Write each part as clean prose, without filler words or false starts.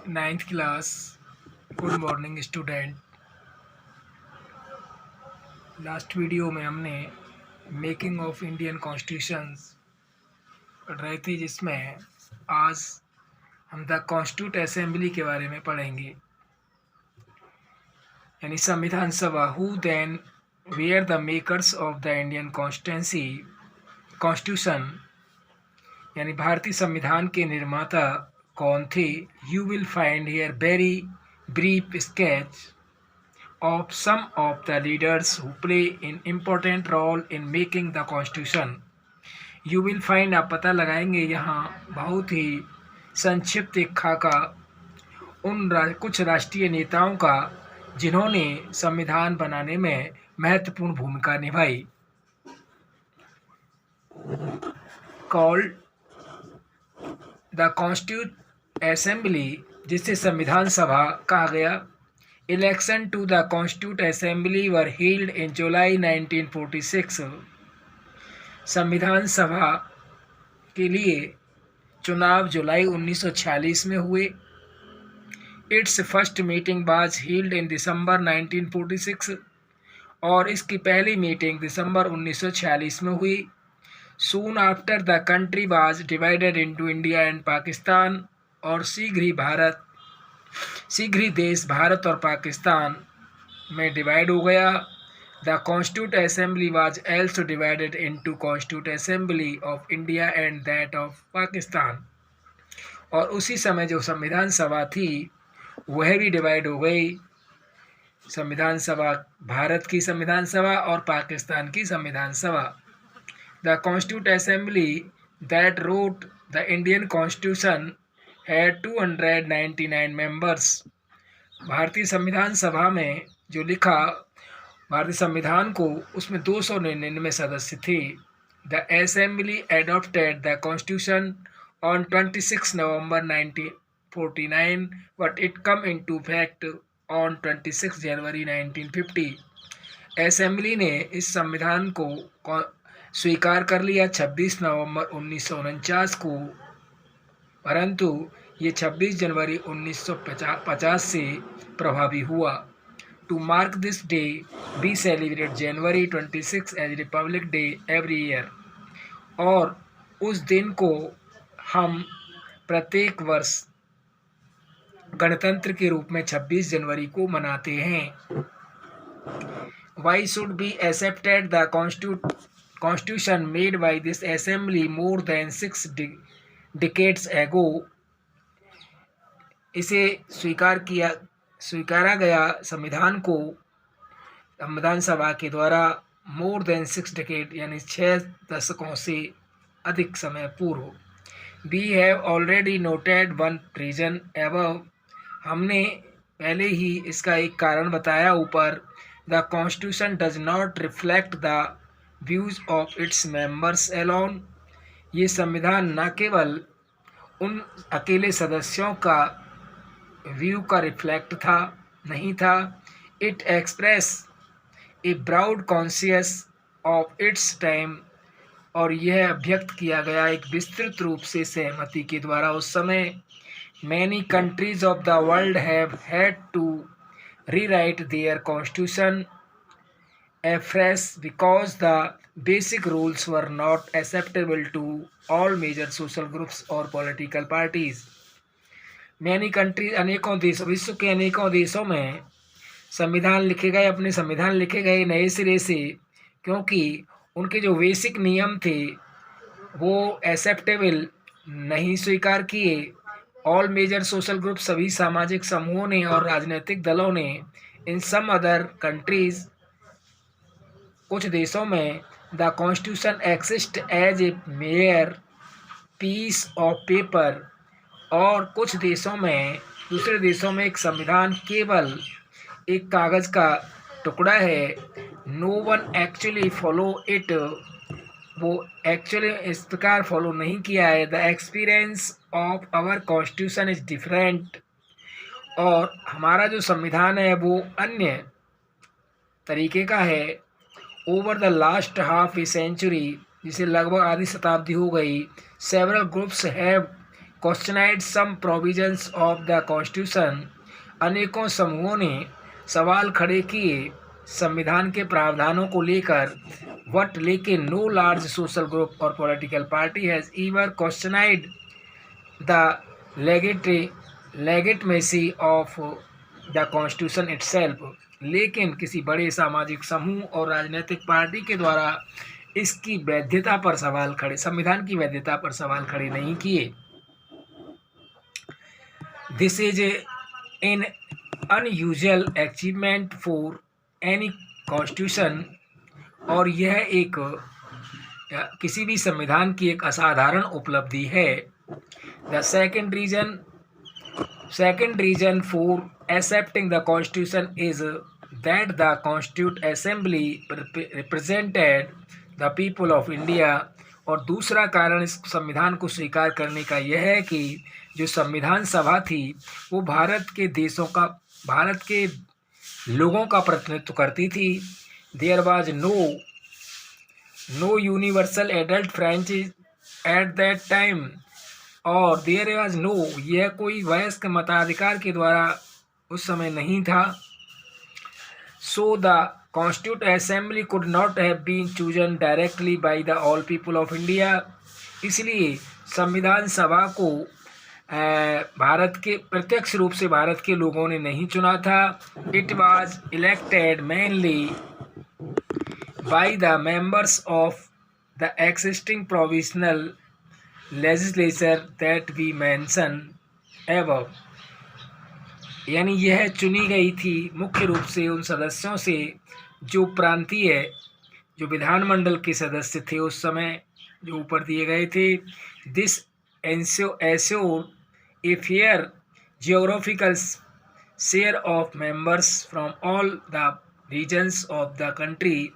Ninth class. Good morning student. Last video में हमने making of Indian constitutions पढ़ रहे थे, जिसमें आज हम द कॉन्स्टिट्यूट असेंबली के बारे में पढ़ेंगे, यानी संविधान सभा। Who then were the makers of the Indian constitution, यानी भारतीय संविधान के निर्माता कौन थे। You will find here very brief sketch of some of the leaders who play an important role in making the constitution. You will find, आप पता लगाएंगे यहाँ बहुत ही संक्षिप्त एक खाका उन कुछ राष्ट्रीय नेताओं का जिन्होंने संविधान बनाने में महत्वपूर्ण भूमिका निभाई। कॉल्ड द कॉन्स्टिट्यूट असेंबली, जिसे संविधान सभा कहा गया। Election to the Constituent Assembly were held in July 1946. संविधान सभा के लिए चुनाव जुलाई 1946 में हुए। Its first meeting was held in December 1946 और इसकी पहली मीटिंग दिसंबर 1946 में हुई। Soon after the country was divided into India and Pakistan और शीघ्र ही देश भारत और पाकिस्तान में डिवाइड हो गया। The constitute assembly was also divided into constitute assembly of India and that of Pakistan, और उसी समय जो संविधान सभा थी वह भी डिवाइड हो गई। संविधान सभा, भारत की संविधान सभा और पाकिस्तान की संविधान सभा। The constitute assembly that wrote the Indian constitution had 299 members. भारतीय संविधान सभा में जो लिखा भारतीय संविधान को, उसमें 299 सदस्य थे। The assembly adopted the constitution on 26 November 1949 but it come into fact on 26 January 1950। Assembly ने इस संविधान को स्वीकार कर लिया 26 नवंबर 1949 को, परंतु ये 26 जनवरी 1950 से प्रभावी हुआ। To mark this day we celebrate January 26 as republic day every year, और उस दिन को हम प्रत्येक वर्ष गणतंत्र के रूप में 26 जनवरी को मनाते हैं। Why should be accepted the constitution made by this assembly more than 6 decades ago। इसे स्वीकारा गया संविधान को संविधान सभा के द्वारा मोर देन 6 decade यानी 6 दशकों से अधिक समय पूर्व। We have already noted one reason above, हमने पहले ही इसका एक कारण बताया ऊपर। The constitution does not reflect the views of its members alone, ये संविधान न केवल उन अकेले सदस्यों का व्यू का रिफ्लेक्ट नहीं था। It express a broad conscious of its time, और यह अभिव्यक्त किया गया एक विस्तृत रूप से सहमति के द्वारा उस समय। Many countries of the world have had to rewrite their constitution afresh because the basic rules were not acceptable to all major social groups or political parties. Many countries, अनेकों देशों, विश्व के अनेकों देशों में संविधान लिखे गए, अपने संविधान लिखे गए नए सिरे से, क्योंकि उनके जो बेसिक नियम थे वो एक्सेप्टेबल नहीं स्वीकार किए। ऑल मेजर सोशल ग्रुप, सभी सामाजिक समूहों ने और राजनीतिक दलों ने। इन सम अदर कंट्रीज, कुछ देशों में, the constitution exist as a mere piece of paper, और कुछ देशों में, दूसरे देशों में एक संविधान केवल एक कागज़ का टुकड़ा है। No one actually follow it, वो एक्चुअली इस प्रकार फॉलो नहीं किया है। The experience of our constitution is different, और हमारा जो संविधान है वो अन्य तरीके का है। Over the last half a century, जिसे लगभग आधी शताब्दी हो गई, several groups have questioned some provisions of the constitution, अनेकों समूहों ने सवाल खड़े किए संविधान के प्रावधानों को लेकर। वट लेकिन नो लार्ज सोशल ग्रुप और political party has ever questioned the legitimacy of the constitution itself, लेकिन किसी बड़े सामाजिक समूह और राजनीतिक पार्टी के द्वारा इसकी वैधता पर सवाल खड़े संविधान की वैधता पर सवाल खड़े नहीं किए। This is an unusual achievement for any constitution, और यह एक किसी भी संविधान की एक असाधारण उपलब्धि है। The second reason for accepting the constitution is that the constituent assembly represented the people of India, और दूसरा कारण इस संविधान को स्वीकार करने का यह है कि जो संविधान सभा थी वो भारत के लोगों का प्रतिनिधित्व करती थी। There was no universal adult franchise at that time, और देयर वाज नो, यह कोई वयस्क मताधिकार के द्वारा उस समय नहीं था। So the constitute assembly could not have been chosen directly by the all people of India, इसलिए संविधान सभा को भारत के प्रत्यक्ष रूप से भारत के लोगों ने नहीं चुना था। It was elected mainly by the members of the existing provisional legislature that we mention above, यानी यह चुनी गई थी मुख्य रूप से उन सदस्यों से जो प्रांतीय जो विधानमंडल के सदस्य थे उस समय, जो ऊपर दिए गए थे। This ensure a fair geographical share of members from all the regions of the country,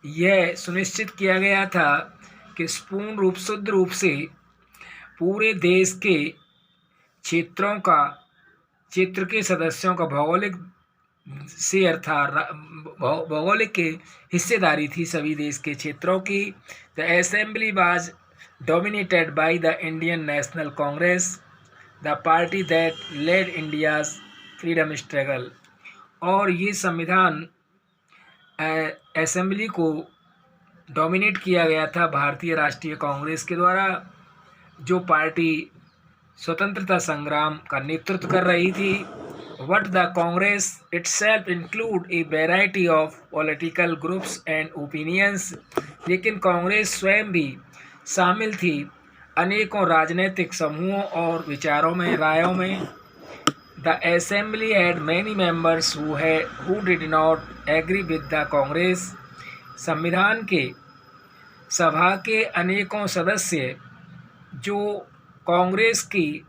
यह सुनिश्चित किया गया था कि शुद्ध रूप से पूरे देश के क्षेत्र के सदस्यों का भौगोलिक शेयर था, भौगोलिक हिस्सेदारी थी सभी देश के क्षेत्रों की। The assembly was dominated by the Indian National Congress, the party that led India's freedom struggle, और ये संविधान असेंबली को डोमिनेट किया गया था भारतीय राष्ट्रीय कांग्रेस के द्वारा, जो पार्टी स्वतंत्रता संग्राम का नेतृत्व कर रही थी। What the Congress itself include a variety of political groups and opinions, लेकिन कांग्रेस स्वयं भी शामिल थी अनेकों राजनीतिक समूहों और विचारों में, रायों में। The assembly had many members who did not agree with the Congress, संविधान के सभा के अनेकों सदस्य जो कांग्रेस की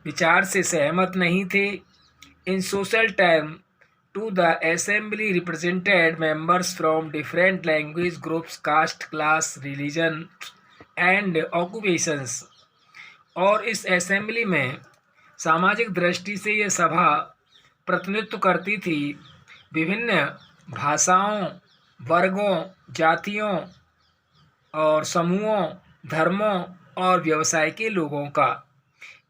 विचार से सहमत नहीं थे। In social term to the assembly represented members from different language groups, caste, class, religion and occupations, और इस असेंबली में सामाजिक दृष्टि से यह सभा प्रतिनिधित्व करती थी विभिन्न भाषाओं, वर्गों, जातियों और समूहों, धर्मों और व्यवसाय के लोगों का।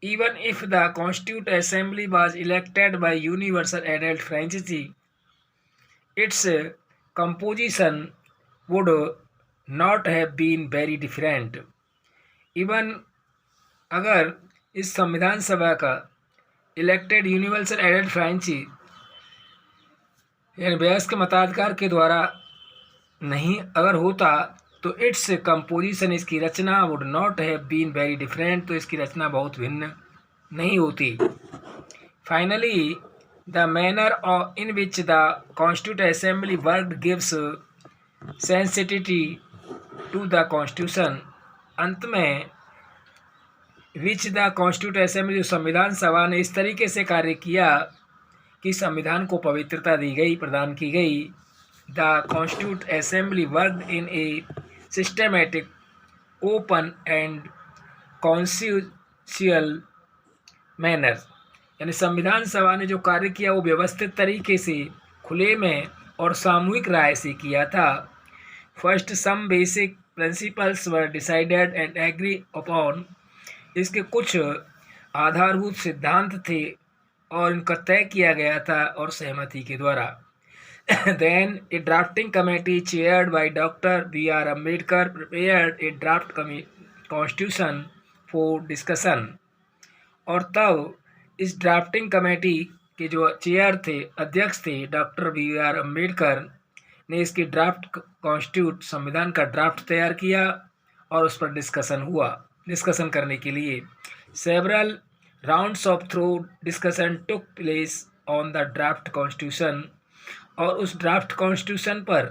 Even if the Constituent Assembly was elected by universal adult franchise, its composition would not have been very different. Even अगर इस संविधान सभा का इलेक्टेड यूनिवर्सल एडल्ट फ्रेंचाइज यानी वयस्क मताधिकार के द्वारा नहीं अगर होता तो इट्स कंपोजिशन, इसकी रचना would not have been very different, तो इसकी रचना बहुत भिन्न नहीं होती। Finally the manner in which the constitute assembly worked gives sensitivity to the constitution, अंत में विच द कॉन्स्टिट्यूट असेंबली जो संविधान सभा ने इस तरीके से कार्य किया कि संविधान को पवित्रता दी गई, प्रदान की गई। The constitute assembly worked in a systematic, open and consensual manner, यानी संविधान सभा ने जो कार्य किया वो व्यवस्थित तरीके से, खुले में और सामूहिक राय से किया था। First some basic principles were decided and agree upon, इसके कुछ आधारभूत सिद्धांत थे और इनका तय किया गया था और सहमति के द्वारा। Then a drafting committee chaired by Dr. B.R. Ambedkar prepared a draft constitution for discussion। और तब इस ड्राफ्टिंग कमेटी के जो चेयर थे, अध्यक्ष थे डॉक्टर बी आर अम्बेडकर ने इसकी ड्राफ्ट कॉन्स्टिट्यूट संविधान का ड्राफ्ट तैयार किया और उस पर डिस्कशन करने के लिए several rounds of through discussion took place on the draft constitution. और उस ड्राफ्ट कॉन्स्टिट्यूशन पर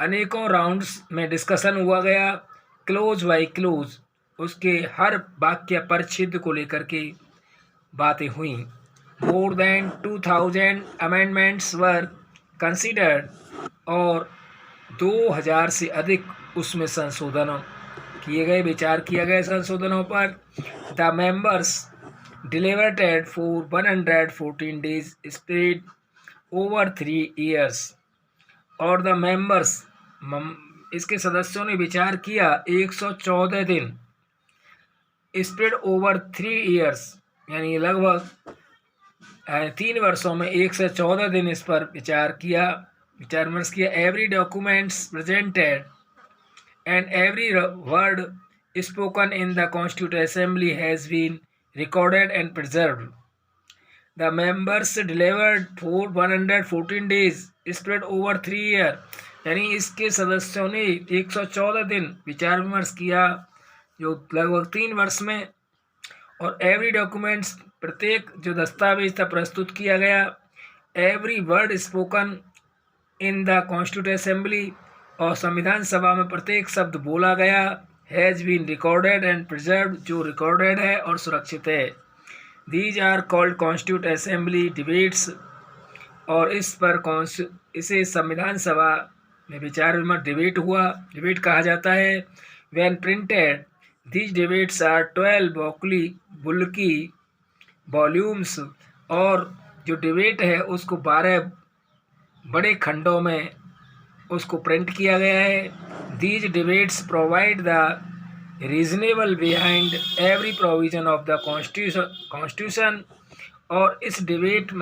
अनेकों राउंड्स में डिस्कशन हुआ गया, क्लोज बाई क्लोज उसके हर वाक्य परिच्छेद को लेकर के बातें हुई। More than 2000 amendments were considered और 2000 से अधिक उसमें संशोधन किए गए, विचार किया गया संशोधनों पर। The members deliberated for 114 days spread over 3 years। और द मेंबर्स इसके सदस्यों ने विचार किया 114 दिन, स्प्रेड ओवर 3 years यानी लगभग 3 वर्षों में 114 दिन इस पर विचार विमर्श किया। Every documents presented and every word spoken in the constitute assembly has been recorded and preserved। The members delivered for 114 days spread over 3 years। यानी इसके सदस्यों ने 114 दिन विचार विमर्श किया जो लगभग 3 वर्ष में। और एवरी डॉक्यूमेंट्स प्रत्येक जो दस्तावेज था प्रस्तुत किया गया। Every word spoken in the constitute assembly और संविधान सभा में प्रत्येक शब्द बोला गया। Has been recorded and preserve जो रिकॉर्डेड है और सुरक्षित है। These are called constitute assembly debates. और इसे संविधान सभा में विचार विमर्श डिबेट कहा जाता है। When printed these debates are 12 bulky volumes. और जो डिबेट है उसको 12 बड़े खंडों में उसको प्रिंट किया गया है। These debates provide the reasonable behind every provision of the constitution। और इस डिबेट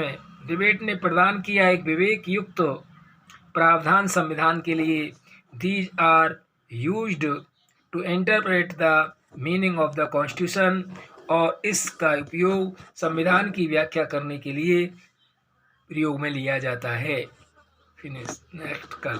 ने प्रदान किया एक विवेक युक्त प्रावधान संविधान के लिए। These are used to interpret the meaning of the constitution। और इसका उपयोग संविधान की व्याख्या करने के लिए प्रयोग में लिया जाता है। फिनिश नेक्स्ट कल।